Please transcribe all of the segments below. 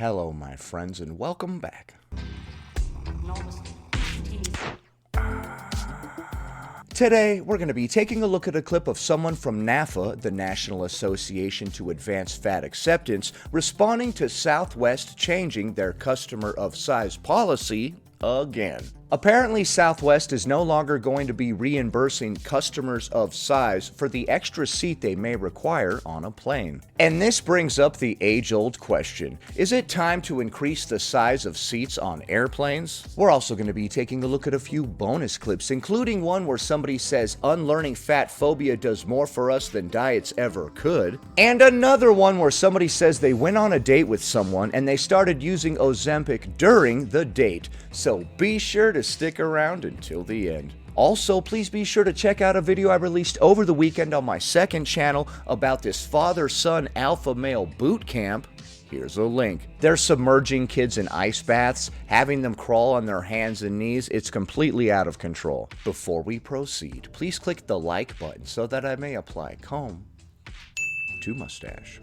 Hello, my friends, and welcome back. Today, we're going to be taking a look at a clip of someone from NAFA, the National Association to Advance Fat Acceptance, responding to Southwest changing their customer of size policy again. Apparently, Southwest is no longer going to be reimbursing customers of size for the extra seat they may require on a plane. And this brings up the age-old question: is it time to increase the size of seats on airplanes? We're also going to be taking a look at a few bonus clips, including one where somebody says unlearning fat phobia does more for us than diets ever could, and another one where somebody says they went on a date with someone and they started using Ozempic during the date. So be sure to stick around until the end. Also, please be sure to check out a video I released over the weekend on my second channel about this father-son alpha male boot camp. Here's a link. They're submerging kids in ice baths, having them crawl on their hands and knees. It's completely out of control. Before we proceed, please click the like button so that I may apply comb to mustache.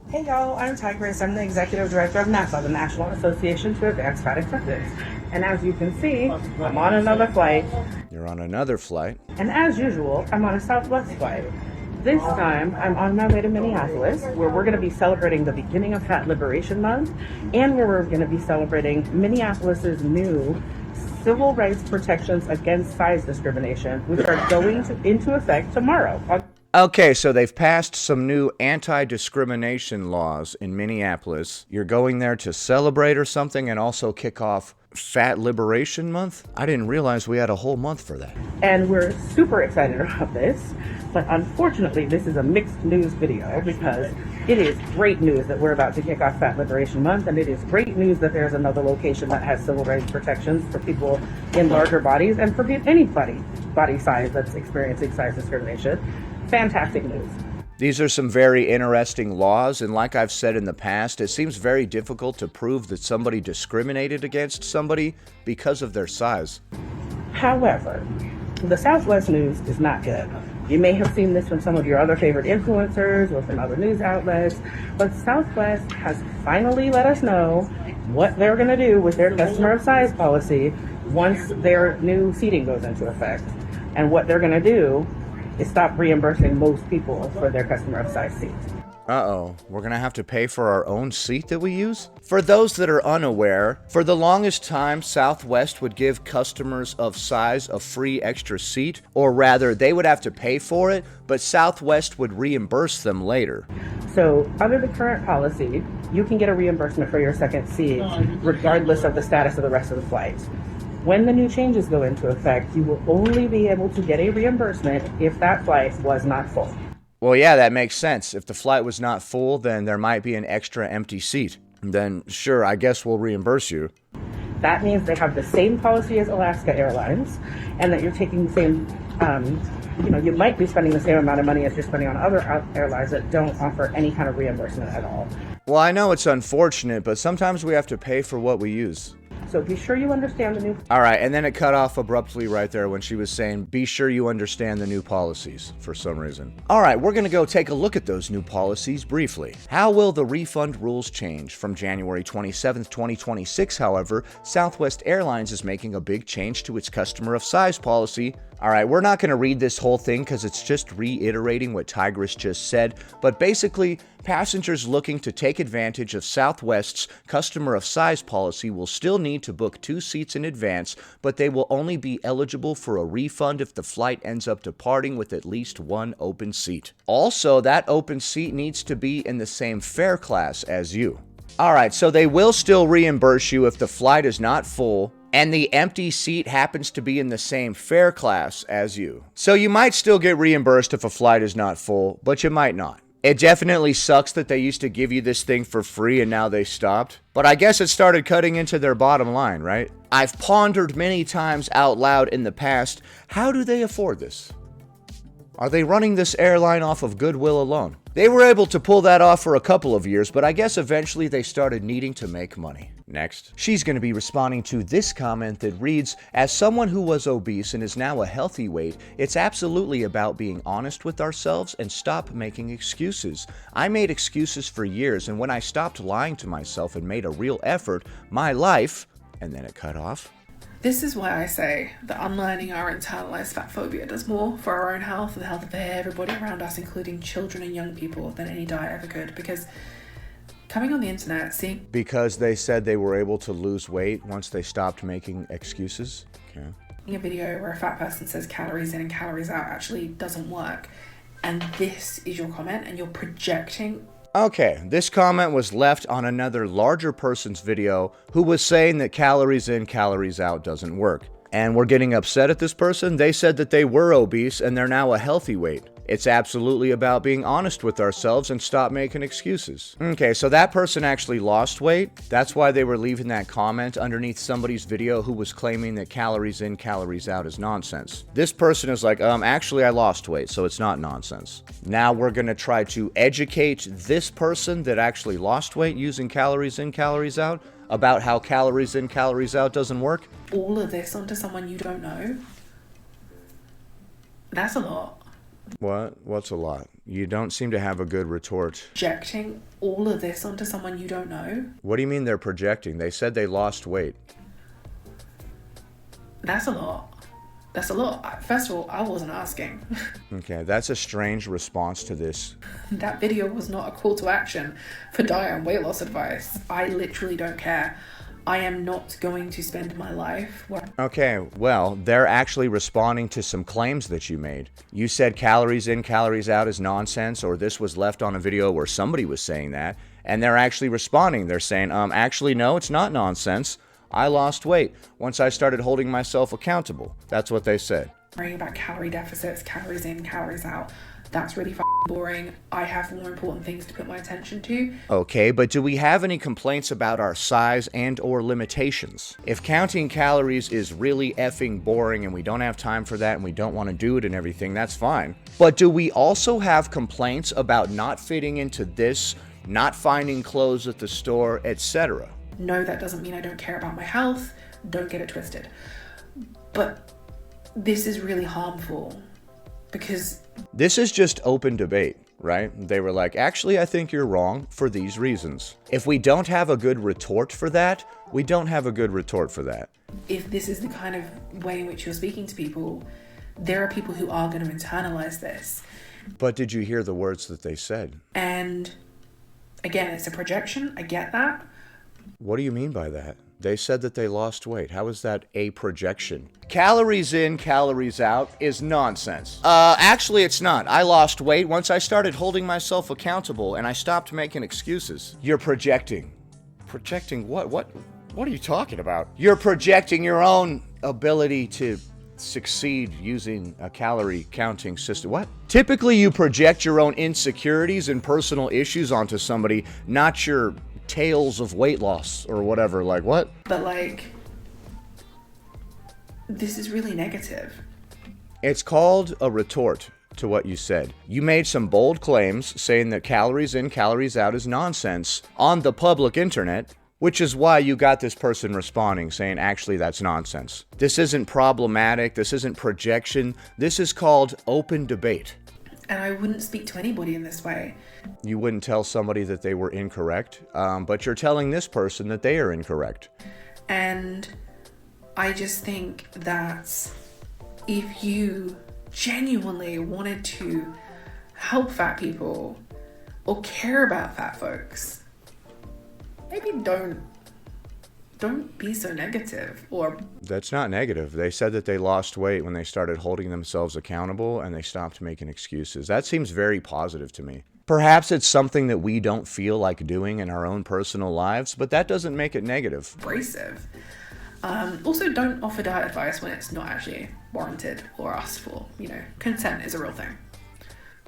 Hey y'all, I'm Tigress. I'm the Executive Director of NAFA, the National Association to Advance Fat Acceptance. And as you can see, I'm on another flight. You're on another flight. And as usual, I'm on a Southwest flight. This time, I'm on my way to Minneapolis, where we're going to be celebrating the beginning of Fat Liberation Month, and where we're going to be celebrating Minneapolis's new civil rights protections against size discrimination, which are going into effect tomorrow. Okay, so they've passed some new anti-discrimination laws in Minneapolis. You're going there to celebrate or something and also kick off Fat Liberation Month? I didn't realize we had a whole month for that. And we're super excited about this, but unfortunately this is a mixed news video because it is great news that we're about to kick off Fat Liberation Month, and it is great news that there's another location that has civil rights protections for people in larger bodies and for anybody body size that's experiencing size discrimination. Fantastic news. These are some very interesting laws, and like I've said in the past, it seems very difficult to prove that somebody discriminated against somebody because of their size. However, the Southwest news is not good. You may have seen this from some of your other favorite influencers or from other news outlets, but Southwest has finally let us know what they're going to do with their customer of size policy once their new seating goes into effect. And what they're going to do is stop reimbursing most people for their customer of size seats. Uh-oh, we're gonna have to pay for our own seat that we use? For those that are unaware, for the longest time, Southwest would give customers of size a free extra seat, or rather, they would have to pay for it, but Southwest would reimburse them later. So, under the current policy, you can get a reimbursement for your second seat, regardless of the status of the rest of the flight. When the new changes go into effect, you will only be able to get a reimbursement if that flight was not full. Well, yeah, that makes sense. If the flight was not full, then there might be an extra empty seat. Then, sure, I guess we'll reimburse you. That means they have the same policy as Alaska Airlines, and that you're taking the same, you might be spending the same amount of money as you're spending on other airlines that don't offer any kind of reimbursement at all. Well, I know it's unfortunate, but sometimes we have to pay for what we use. So be sure you understand the new... All right, and then it cut off abruptly right there when she was saying, be sure you understand the new policies for some reason. All right, we're going to go take a look at those new policies briefly. How will the refund rules change? From January 27th, 2026, however, Southwest Airlines is making a big change to its customer of size policy. All right, we're not going to read this whole thing because it's just reiterating what Tigress just said, but basically, passengers looking to take advantage of Southwest's customer of size policy will still need to book 2 seats in advance, but they will only be eligible for a refund if the flight ends up departing with at least 1 open seat. Also, that open seat needs to be in the same fare class as you. All right, so they will still reimburse you if the flight is not full and the empty seat happens to be in the same fare class as you. So you might still get reimbursed if a flight is not full, but you might not. It definitely sucks that they used to give you this thing for free and now they stopped. But I guess it started cutting into their bottom line, right? I've pondered many times out loud in the past, how do they afford this? Are they running this airline off of goodwill alone? They were able to pull that off for a couple of years, but I guess eventually they started needing to make money. Next. She's going to be responding to this comment that reads, as someone who was obese and is now a healthy weight, it's absolutely about being honest with ourselves and stop making excuses. I made excuses for years, and when I stopped lying to myself and made a real effort, my life, and then it cut off. This is why I say that unlearning our internalized fat phobia does more for our own health and the health of everybody around us, including children and young people, than any diet ever could. Because coming on the internet, seeing... Because they said they were able to lose weight once they stopped making excuses? Okay. A video where a fat person says calories in and calories out actually doesn't work. And this is your comment, and you're projecting... Okay, this comment was left on another larger person's video who was saying that calories in, calories out doesn't work. And we're getting upset at this person. They said that they were obese and they're now a healthy weight. It's absolutely about being honest with ourselves and stop making excuses. Okay, so that person actually lost weight. That's why they were leaving that comment underneath somebody's video who was claiming that calories in, calories out is nonsense. This person is like, actually I lost weight, so it's not nonsense. Now we're gonna try to educate this person that actually lost weight using calories in, calories out about how calories in, calories out doesn't work. All of this onto someone you don't know, that's a lot. What? What's a lot? You don't seem to have a good retort. Projecting all of this onto someone you don't know? What do you mean they're projecting? They said they lost weight. That's a lot. That's a lot. First of all, I wasn't asking. Okay, that's a strange response to this. That video was not a call to action for diet and weight loss advice. I literally don't care. I am not going to spend my life where... Okay, well, they're actually responding to some claims that you made. You said calories in, calories out is nonsense, or this was left on a video where somebody was saying that, and they're actually responding. They're saying, actually, no, it's not nonsense. I lost weight once I started holding myself accountable. That's what they said. Worrying about calorie deficits, calories in, calories out. That's really boring. I have more important things to put my attention to. Okay, but do we have any complaints about our size and or limitations? If counting calories is really effing boring and we don't have time for that and we don't want to do it and everything, that's fine. But do we also have complaints about not fitting into this, not finding clothes at the store, etc.? No, that doesn't mean I don't care about my health. Don't get it twisted. But this is really harmful because... This is just open debate, right? They were like, actually, I think you're wrong for these reasons. If we don't have a good retort for that, we don't have a good retort for that. If this is the kind of way in which you're speaking to people, there are people who are going to internalize this. But did you hear the words that they said? And again, it's a projection. I get that. What do you mean by that? They said that they lost weight. How is that a projection? Calories in, calories out is nonsense. Actually, it's not. I lost weight once I started holding myself accountable and I stopped making excuses. You're projecting. Projecting what? What are you talking about? You're projecting your own ability to succeed using a calorie counting system. What? Typically, you project your own insecurities and personal issues onto somebody, not your tales of weight loss or whatever. Like what? But like, this is really negative. It's called a retort to what you said. You made some bold claims saying that calories in, calories out is nonsense on the public internet, which is why you got this person responding saying, actually, that's nonsense. This isn't problematic. This isn't projection. This is called open debate. And I wouldn't speak to anybody in this way. You wouldn't tell somebody that they were incorrect, but you're telling this person that they are incorrect. And I just think that if you genuinely wanted to help fat people or care about fat folks, maybe don't be so negative. Or that's not negative. They said that they lost weight when they started holding themselves accountable and they stopped making excuses. That seems very positive to me. Perhaps it's something that we don't feel like doing in our own personal lives, but that doesn't make it negative. Abrasive. Also, don't offer diet advice when it's not actually warranted or asked for. You know, consent is a real thing.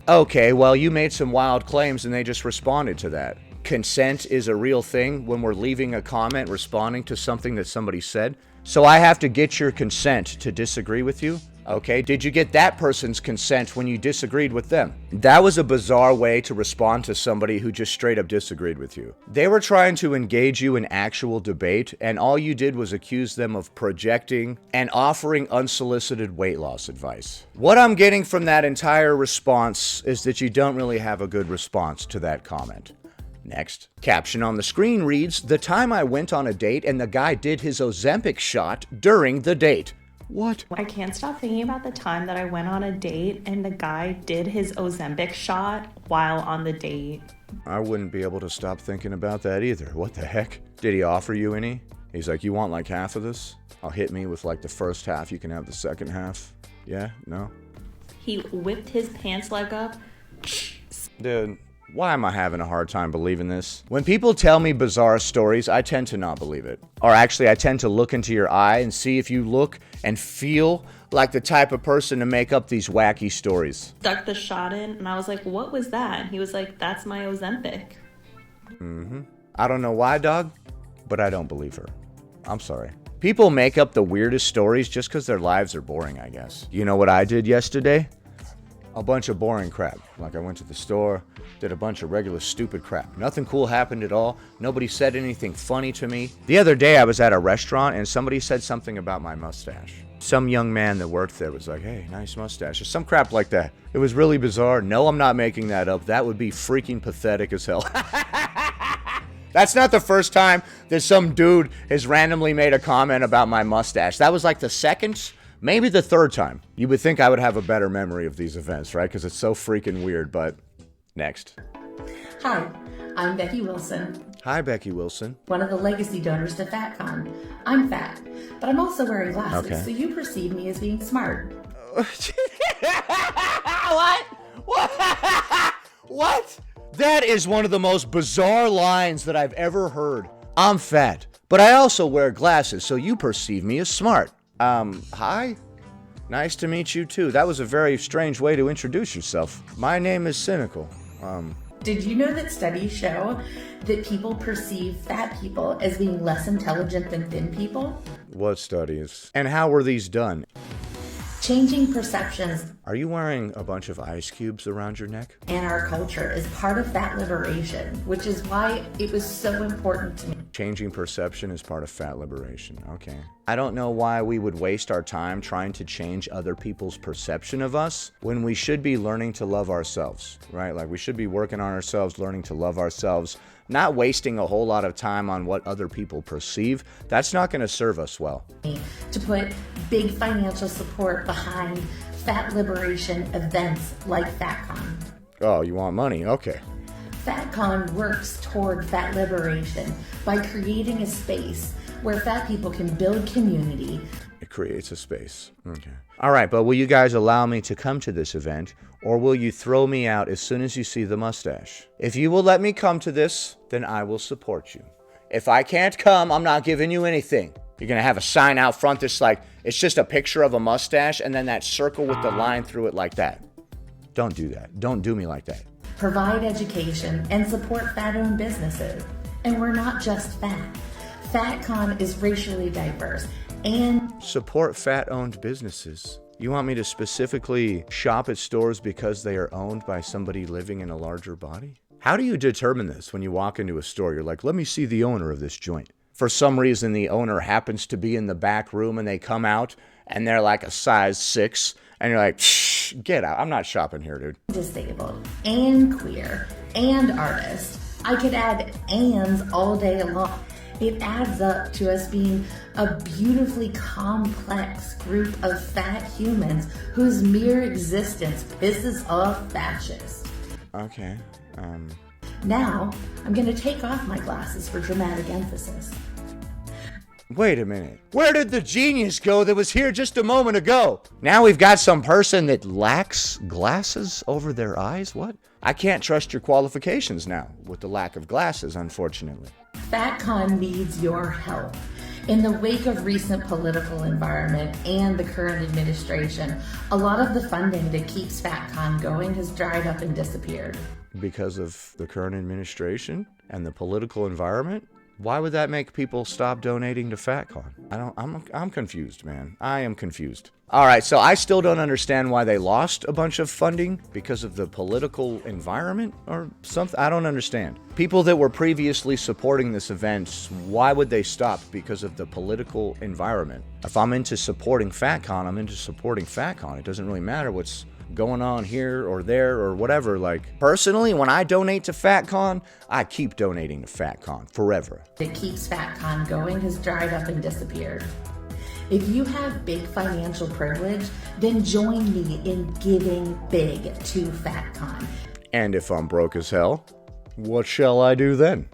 Okay, well, you made some wild claims and they just responded to that. Consent is a real thing when we're leaving a comment responding to something that somebody said. So I have to get your consent to disagree with you? Okay, did you get that person's consent when you disagreed with them? That was a bizarre way to respond to somebody who just straight up disagreed with you. They were trying to engage you in actual debate, and all you did was accuse them of projecting and offering unsolicited weight loss advice. What I'm getting from that entire response is that you don't really have a good response to that comment. Next. Caption on the screen reads, "The time I went on a date and the guy did his Ozempic shot during the date." What? I can't stop thinking about the time that I went on a date and the guy did his Ozempic shot while on the date. I wouldn't be able to stop thinking about that either. What the heck? Did he offer you any? He's like, you want like half of this? I'll hit me with like the first half. You can have the second half. Yeah? No? He whipped his pants leg up. Dude, why am I having a hard time believing this? When people tell me bizarre stories, I tend to not believe it. Or actually, I tend to look into your eye and see if you look and feel like the type of person to make up these wacky stories. Stuck the shot in, and I was like, what was that? And he was like, that's my Ozempic. I don't know why, dog, but I don't believe her. I'm sorry. People make up the weirdest stories just because their lives are boring, I guess. You know what I did yesterday? A bunch of boring crap. Like I went to the store, did a bunch of regular stupid crap. Nothing cool happened at all. Nobody said anything funny to me. The other day I was at a restaurant and somebody said something about my mustache. Some young man that worked there was like, hey, nice mustache, or some crap like that. It was really bizarre. No, I'm not making that up. That would be freaking pathetic as hell. That's not the first time that some dude has randomly made a comment about my mustache. That was like the second, maybe the third time. You would think I would have a better memory of these events, right? Because it's so freaking weird, but next. Hi, I'm Becky Wilson, Hi, Becky Wilson. one of the legacy donors to FatCon. I'm fat, but I'm also wearing glasses, Okay. so you perceive me as being smart. What? What? That is one of the most bizarre lines that I've ever heard. I'm fat, but I also wear glasses, so you perceive me as smart. Hi? Nice to meet you too. That was a very strange way to introduce yourself. My name is Cynical. Did you know that studies show that people perceive fat people as being less intelligent than thin people? What studies? And how were these done? Changing perceptions Are you wearing a bunch of ice cubes around your neck? in our culture is part of fat liberation, which is why it was so important to me. Changing perception is part of fat liberation. Okay. I don't know why we would waste our time trying to change other people's perception of us when we should be learning to love ourselves, right? Like we should be working on ourselves, learning to love ourselves, not wasting a whole lot of time on what other people perceive. That's not going to serve us well. To put big financial support behind fat liberation events like FatCon. Oh, you want money? Okay. FatCon works toward fat liberation by creating a space where fat people can build community. It creates a space. Okay. All right, but will you guys allow me to come to this event, or will you throw me out as soon as you see the mustache? If you will let me come to this, then I will support you. If I can't come, I'm not giving you anything. You're going to have a sign out front that's like, it's just a picture of a mustache and then that circle with the line through it like that. Don't do that. Don't do me like that. Provide education and support fat-owned businesses. And we're not just fat. FatCon is racially diverse and Support fat-owned businesses. You want me to specifically shop at stores because they are owned by somebody living in a larger body? How do you determine this when you walk into a store? You're like, let me see the owner of this joint. For some reason, the owner happens to be in the back room and they come out and they're like a size 6. And you're like, shh, get out. I'm not shopping here, dude. disabled and queer and artist. I could add ands all day long. It adds up to us being a beautifully complex group of fat humans whose mere existence pisses off fascists. Okay. Now, I'm going to take off my glasses for dramatic emphasis. Wait a minute. Where did the genius go that was here just a moment ago? Now we've got some person that lacks glasses over their eyes? What? I can't trust your qualifications now with the lack of glasses, unfortunately. FatCon needs your help. In the wake of recent political environment and the current administration, a lot of the funding that keeps FatCon going has dried up and disappeared. Because of the current administration and the political environment? Why would that make people stop donating to FatCon? I'm confused, man. I am confused. All right, so I still don't understand why they lost a bunch of funding because of the political environment or something. I don't understand. People that were previously supporting this event, why would they stop because of the political environment? If I'm into supporting FatCon, I'm into supporting FatCon. It doesn't really matter what's going on here or there or whatever. Like, personally, when I donate to FatCon, I keep donating to FatCon forever. That keeps FatCon going has dried up and disappeared. If you have big financial privilege, then join me in giving big to FatCon. And if I'm broke as hell, what shall I do then?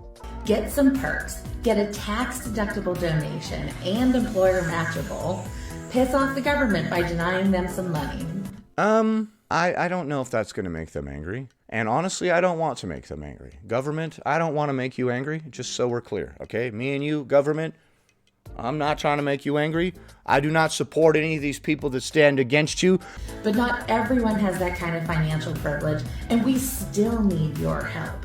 Get some perks. Get a tax-deductible donation and employer matchable. Piss off the government by denying them some money. I don't know if that's going to make them angry. And honestly, I don't want to make them angry. Government, I don't want to make you angry, just so we're clear, okay? Me and you, government, I'm not trying to make you angry. I do not support any of these people that stand against you. But not everyone has that kind of financial privilege, and we still need your help.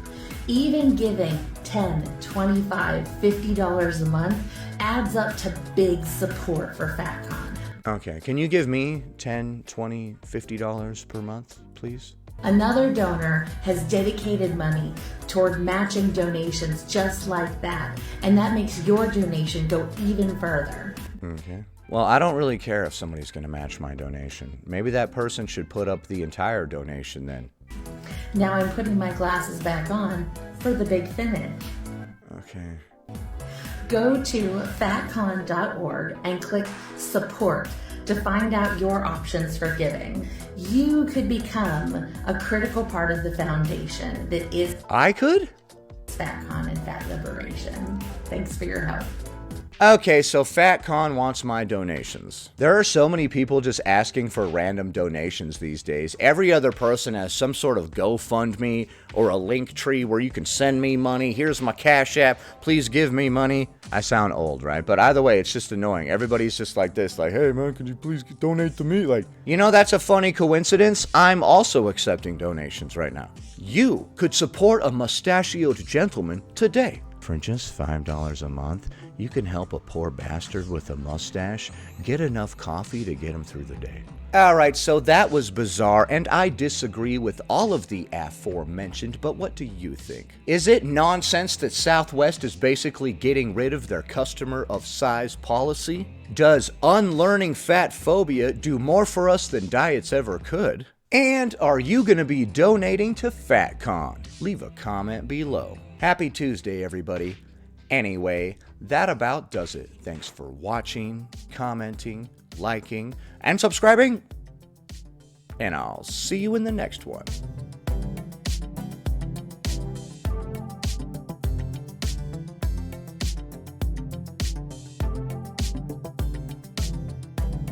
Even giving $10, $25, $50 a month adds up to big support for FatCon. Okay, can you give me $10, $20, $50 per month, please? Another donor has dedicated money toward matching donations just like that, and that makes your donation go even further. Okay. Well, I don't really care if somebody's going to match my donation. Maybe that person should put up the entire donation then. Now I'm putting my glasses back on for the big finish. Okay. Go to fatcon.org and click support to find out your options for giving. You could become a critical part of the foundation that is I could? FatCon and Fat Liberation. Thanks for your help. Okay, so FatCon wants my donations. There are so many people just asking for random donations these days. Every other person has some sort of GoFundMe or a link tree where you can send me money. Here's my Cash App. Please give me money. I sound old, right? But either way, it's just annoying. Everybody's just like this, like, hey man, could you please donate to me? Like, you know, that's a funny coincidence. I'm also accepting donations right now. You could support a mustachioed gentleman today. For just $5 a month, you can help a poor bastard with a mustache get enough coffee to get him through the day. Alright, so that was bizarre, and I disagree with all of the aforementioned, but what do you think? Is it nonsense that Southwest is basically getting rid of their customer of size policy? Does unlearning fat phobia do more for us than diets ever could? And are you going to be donating to FatCon? Leave a comment below. Happy Tuesday, everybody. Anyway, that about does it. Thanks for watching, commenting, liking, and subscribing. And I'll see you in the next one.